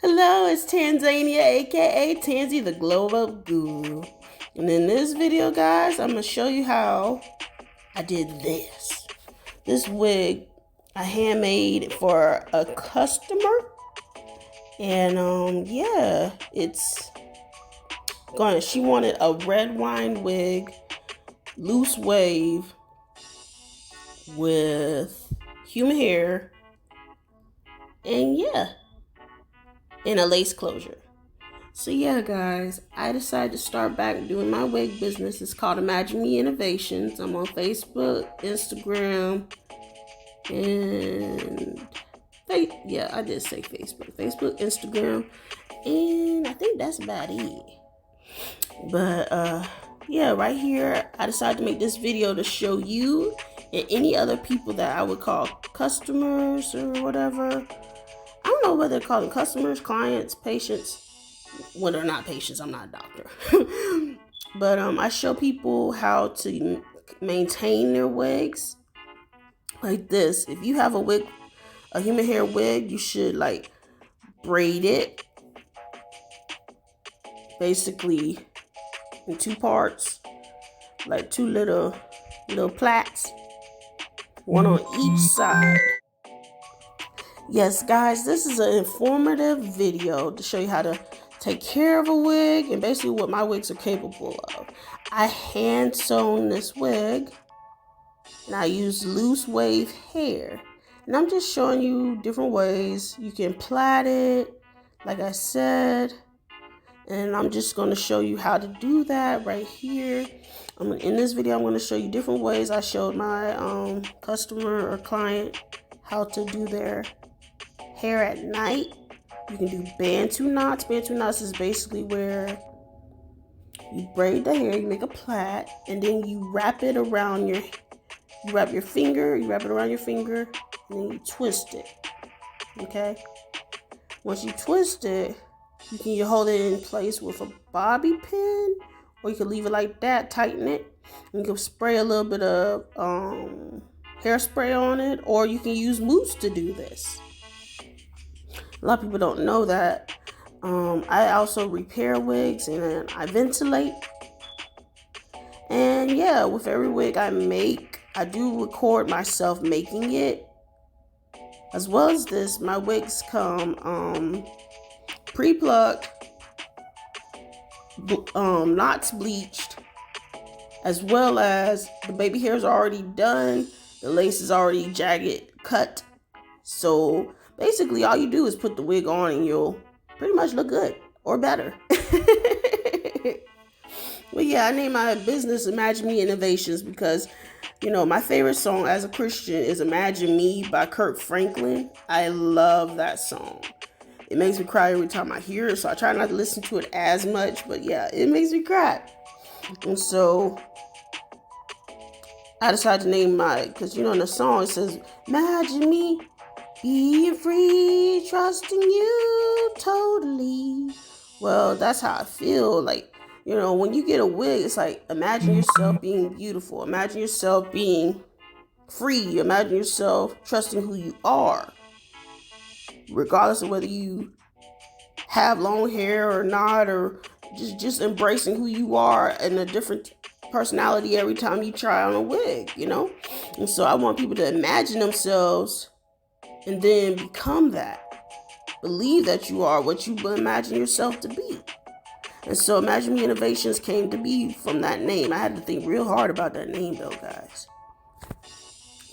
Hello, it's Tanzania, aka Tanzy the Glow Up Guru. And in this video, guys, I'm going to show you how I did this. This wig I handmade for a customer. And yeah, she wanted a red wine wig, loose wave with human hair, and yeah, and a lace closure. So yeah, guys, I decided to start back doing my wig business. It's called Imaginemeinnovations. I'm on Facebook, Instagram, and yeah, I did say Facebook, Instagram, and I think that's about it. But yeah, right here, I decided to make this video to show you and any other people that I would call customers or whatever. I don't know whether to call them customers, clients, patients. When they're not patients, I'm not a doctor. But I show people how to maintain their wigs like this. If you have a wig, a human hair wig, you should like braid it basically in two parts, like two little plaits, one on each side. Yes, guys, this is an informative video to show you how to take care of a wig and basically what my wigs are capable of. I hand sewn this wig and I use loose wave hair. And I'm just showing you different ways you can plait it, like I said. And I'm just going to show you how to do that right here. In this video, I'm going to show you different ways I showed my customer or client how to do their hair at night. You can do bantu knots. Bantu knots is basically where you braid the hair, you make a plait, and then you wrap it around you wrap your finger, you wrap it around your finger, and then you twist it. Okay? Once you twist it, you can hold it in place with a bobby pin, or you can leave it like that, tighten it. You can spray a little bit of hairspray on it, or you can use mousse to do this. A lot of people don't know that. I also repair wigs and I ventilate. And yeah, with every wig I make, I do record myself making it. As well as this, my wigs come pre-plucked, knots bleached, as well as the baby hair is already done. The lace is already jagged cut. So basically, all you do is put the wig on and you'll pretty much look good or better. Well, yeah, I named my business Imagine Me Innovations because, you know, my favorite song as a Christian is Imagine Me by Kirk Franklin. I love that song. It makes me cry every time I hear it, so I try not to listen to it as much, but yeah, it makes me cry. And so I decided to name because, you know, in the song it says, Imagine me being free, trusting you totally. Well, that's how I feel. Like, you know, when you get a wig, it's like, imagine yourself being beautiful. Imagine yourself being free. Imagine yourself trusting who you are. Regardless of whether you have long hair or not, or just embracing who you are and a different personality every time you try on a wig, you know? And so I want people to imagine themselves and then become that. Believe that you are what you imagine yourself to be. And so Imagine Me Innovations came to be from that name. I had to think real hard about that name though, guys.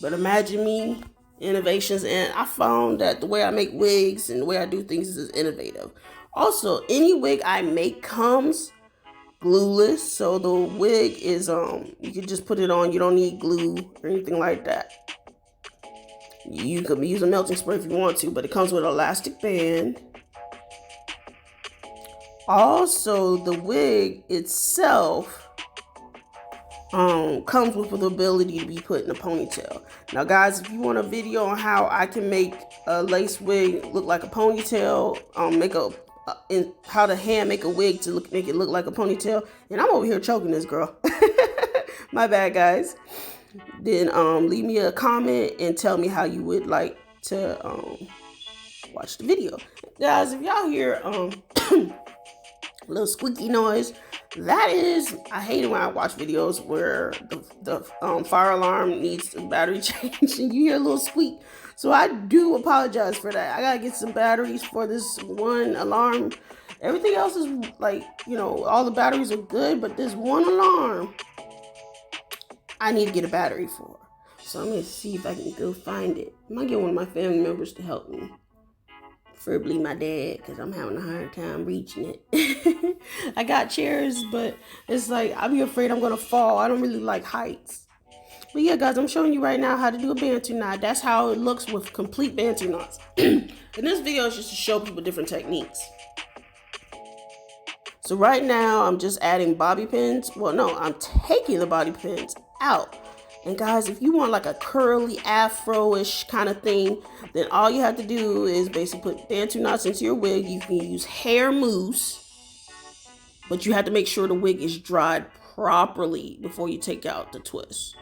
But Imagine Me Innovations, and I found that the way I make wigs and the way I do things is innovative. Also, any wig I make comes glueless, so the wig is you can just put it on. You don't need glue or anything like that. You could use a melting spray if you want to, but it comes with an elastic band. Also, the wig itself comes with the ability to be put in a ponytail. Now, guys, if you want a video on how I can make a lace wig look like a ponytail, how to hand make a wig to make it look like a ponytail, and I'm over here choking this girl. My bad, guys. Then leave me a comment and tell me how you would like to watch the video. Guys, if y'all hear a little squeaky noise, that is, I hate it when I watch videos where the fire alarm needs a battery change and you hear a little squeak. So I do apologize for that. I gotta get some batteries for this one alarm. Everything else is like, you know, all the batteries are good, but this one alarm I need to get a battery for. So I'm gonna see if I can go find it. I might get one of my family members to help me. Preferably my dad, because I'm having a hard time reaching it. I got chairs, but it's like, I'll be afraid I'm gonna fall. I don't really like heights. But yeah, guys, I'm showing you right now how to do a bantu knot. That's how it looks with complete bantu knots. And this video is just to show people different techniques. So right now, I'm just adding bobby pins. Well, no, I'm taking the bobby pins out. And guys, if you want like a curly afro-ish kind of thing, then all you have to do is basically put bantu knots into your wig. You can use hair mousse, but you have to make sure the wig is dried properly before you take out the twist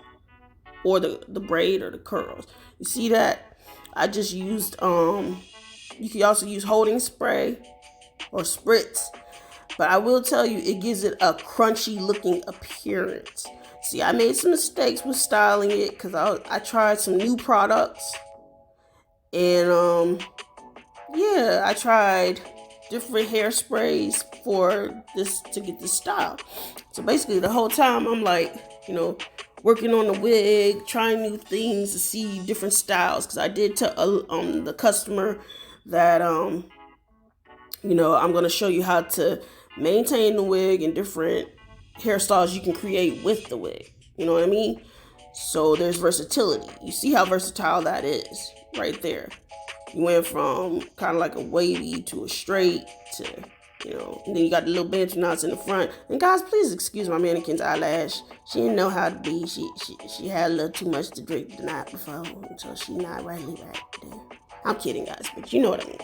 or the braid or the curls. You see that? I just used, you can also use holding spray or spritz. But I will tell you, it gives it a crunchy looking appearance. See, I made some mistakes with styling it because I tried some new products. And yeah, I tried different hairsprays for this to get this style. So basically the whole time I'm like, you know, working on the wig, trying new things to see different styles. Because I did tell the customer that, you know, I'm going to show you how to maintain the wig and different hairstyles you can create with the wig. You know what I mean? So there's versatility. You see how versatile that is right there. You went from kind of like a wavy to a straight to, you know, and then you got the little bantu knots in the front. And guys, please excuse my mannequin's eyelash. She didn't know how to be. She had a little too much to drink the night before, so she's not right there. I'm kidding, guys, but you know what I mean.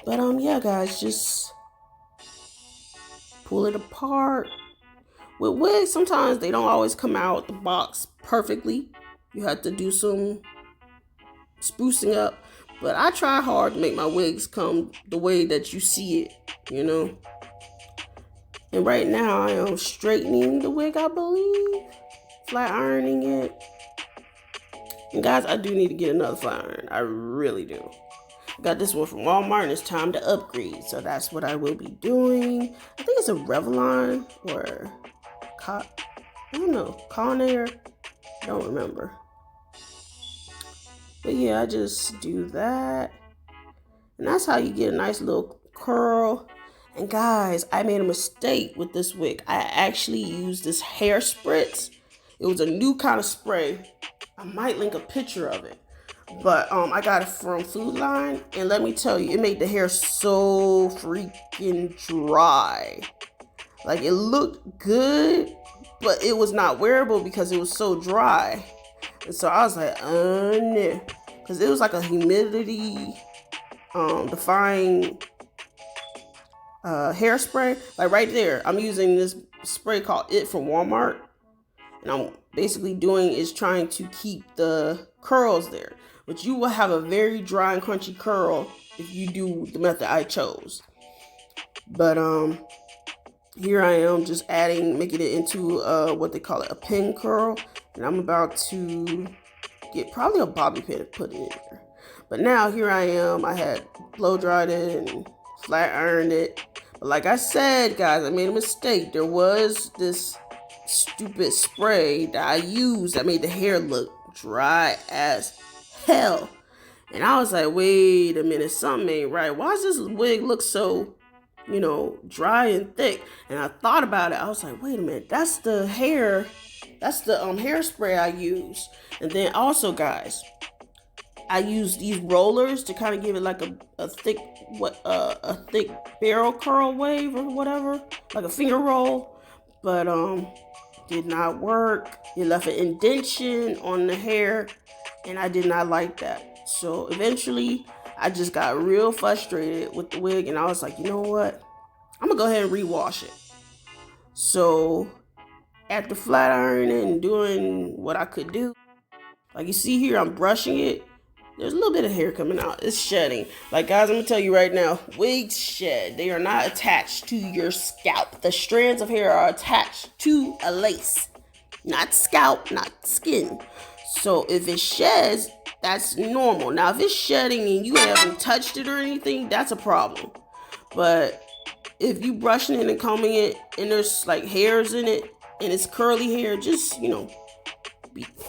But yeah, guys, just pull it apart. With wigs, sometimes they don't always come out the box perfectly. You have to do some sprucing up. But I try hard to make my wigs come the way that you see it, you know. And right now I am straightening the wig, I believe. Flat ironing it. And guys, I do need to get another flat iron. I really do. Got this one from Walmart and it's time to upgrade. So that's what I will be doing. I think it's a Revlon or I don't know, Conair. I don't remember. But yeah, I just do that. And that's how you get a nice little curl. And guys, I made a mistake with this wig. I actually used this hair spritz. It was a new kind of spray. I might link a picture of it. But I got it from Food Line. And let me tell you, it made the hair so freaking dry. Like, it looked good, but it was not wearable because it was so dry. And so I was like, no. Because it was like a humidity defying hairspray. Like right there, I'm using this spray called It from Walmart. And I'm basically doing is trying to keep the curls there. But you will have a very dry and crunchy curl if you do the method I chose. But here I am just making it into what they call it, a pin curl. And I'm about to get probably a bobby pin to put in there. But now here I am. I had blow dried it and flat ironed it. But like I said, guys, I made a mistake. There was this stupid spray that I used that made the hair look dry as hell. And I was like, wait a minute, something ain't right. Why does this wig look so, you know, dry and thick? And I thought about it. I was like, wait a minute, that's the hair. That's the hairspray I use. And then also, guys, I use these rollers to kind of give it like a thick barrel curl wave or whatever, like a finger roll. But did not work. It left an indentation on the hair, and I did not like that. So eventually, I just got real frustrated with the wig, and I was like, you know what? I'm gonna go ahead and rewash it. So after flat ironing and doing what I could do, like you see here, I'm brushing it. there's a little bit of hair coming out. It's shedding. Like, guys, I'm gonna tell you right now, wigs shed. They are not attached to your scalp. The strands of hair are attached to a lace, not scalp, not skin. So if it sheds, that's normal. Now, if it's shedding and you haven't touched it or anything, that's a problem. But if you brushing it and combing it and there's like hairs in it and it's curly hair, just,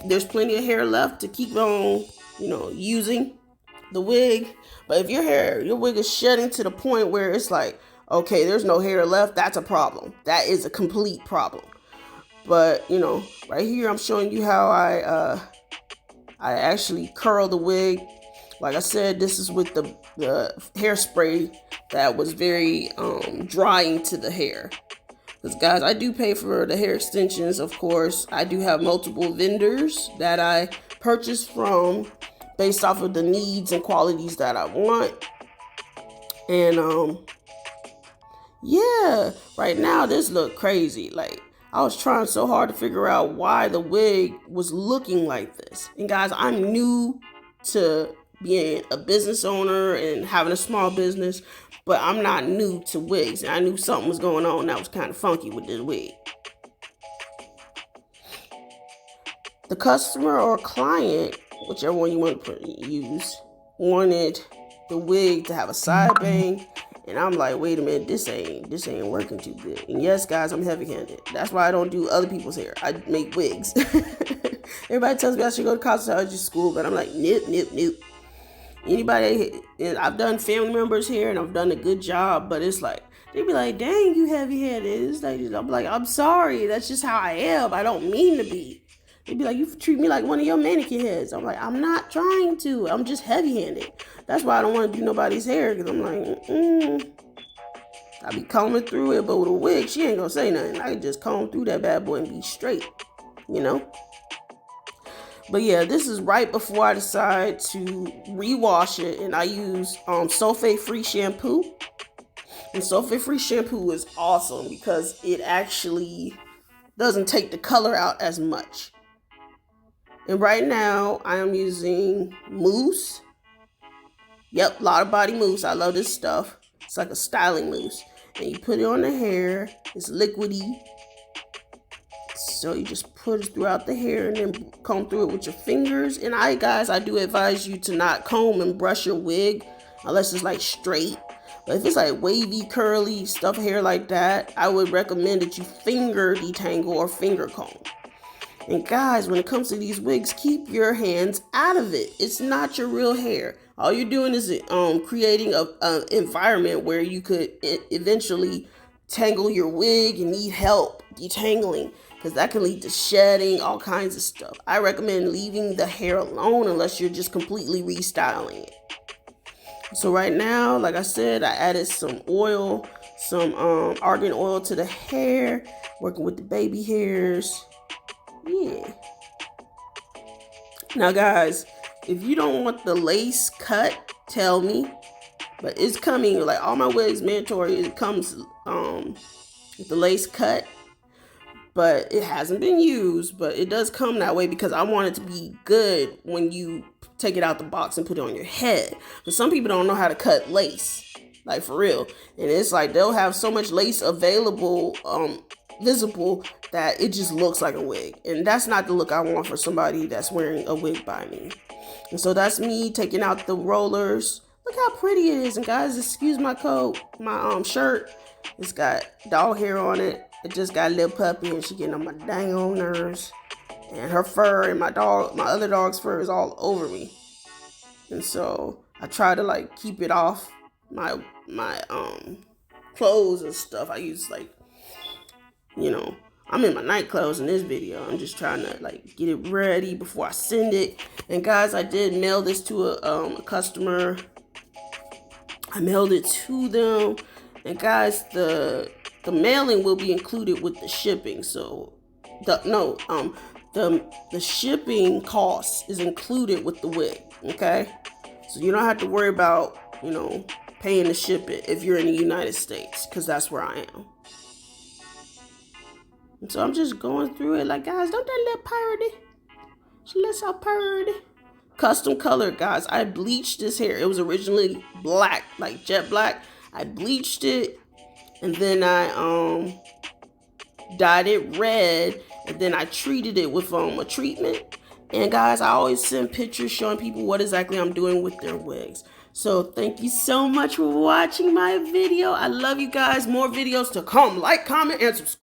there's plenty of hair left to keep on, using the wig. But if your wig is shedding to the point where it's like, okay, there's no hair left, that's a problem. That is a complete problem. But, right here I'm showing you how I actually curl the wig. Like I said, this is with the hairspray that was very drying to the hair. Because, guys, I do pay for the hair extensions, of course. I do have multiple vendors that I purchase from based off of the needs and qualities that I want. And, yeah, right now this look crazy. Like, I was trying so hard to figure out why the wig was looking like this. And, guys, I'm new to being a business owner and having a small business, but I'm not new to wigs. And I knew something was going on that was kind of funky with this wig. The customer or client, whichever one you want to use, wanted the wig to have a side bang. And I'm like, wait a minute, this ain't working too good. And yes, guys, I'm heavy-handed. That's why I don't do other people's hair. I make wigs. Everybody tells me I should go to cosmetology school, but I'm like, nope. Anybody, I've done family members here and I've done a good job, but it's like, they be like, dang, you heavy-handed. It's like, I'm like, I'm sorry. That's just how I am. I don't mean to be. They be like, you treat me like one of your mannequin heads. I'm like, I'm not trying to. I'm just heavy-handed. That's why I don't want to do nobody's hair, because I'm like, I be combing through it, but with a wig, she ain't gonna say nothing. I can just comb through that bad boy and be straight, But yeah, this is right before I decide to rewash it, and I use sulfate-free shampoo. And sulfate-free shampoo is awesome because it actually doesn't take the color out as much. And right now, I am using mousse. Yep, a lot of body mousse. I love this stuff. It's like a styling mousse. And you put it on the hair. It's liquidy. So you just put it throughout the hair and then comb through it with your fingers. And I do advise you to not comb and brush your wig unless it's like straight. But if it's like wavy, curly, stuff hair like that, I would recommend that you finger detangle or finger comb. And guys, when it comes to these wigs, keep your hands out of it. It's not your real hair. All you're doing is creating an environment where you could eventually tangle your wig and need help detangling, because that can lead to shedding, all kinds of stuff. I recommend leaving the hair alone unless you're just completely restyling it. So right now, like I said, I added some oil, some argan oil to the hair, working with the baby hairs. Yeah. Now, guys, if you don't want the lace cut, tell me. But it's coming. Like, all my wigs, mandatory, it comes with the lace cut. But it hasn't been used. But it does come that way because I want it to be good when you take it out the box and put it on your head. But some people don't know how to cut lace. Like, for real. And it's like they'll have so much lace available, visible, that it just looks like a wig. And that's not the look I want for somebody that's wearing a wig by me. And so that's me taking out the rollers. Look how pretty it is. And guys, excuse my coat, my shirt. It's got dog hair on it. It just got a little puppy and she getting on my dang old nerves. And her fur and my other dog's fur is all over me. And so I try to like keep it off my clothes and stuff. I use like, I'm in my night clothes in this video. I'm just trying to like get it ready before I send it. And guys, I did mail this to a customer. I mailed it to them. And guys, the mailing will be included with the shipping. So the shipping cost is included with the wig. Okay, so you don't have to worry about paying to ship it if you're in the United States, because that's where I am. And so I'm just going through it like, guys, don't that little purdy? She looks so purdy. custom colored, guys. I bleached this hair. It was originally black, like jet black. I bleached it, and then I dyed it red, and then I treated it with a treatment. And guys, I always send pictures showing people what exactly I'm doing with their wigs. So thank you so much for watching my video. I love you guys. More videos to come. Like, comment, and subscribe.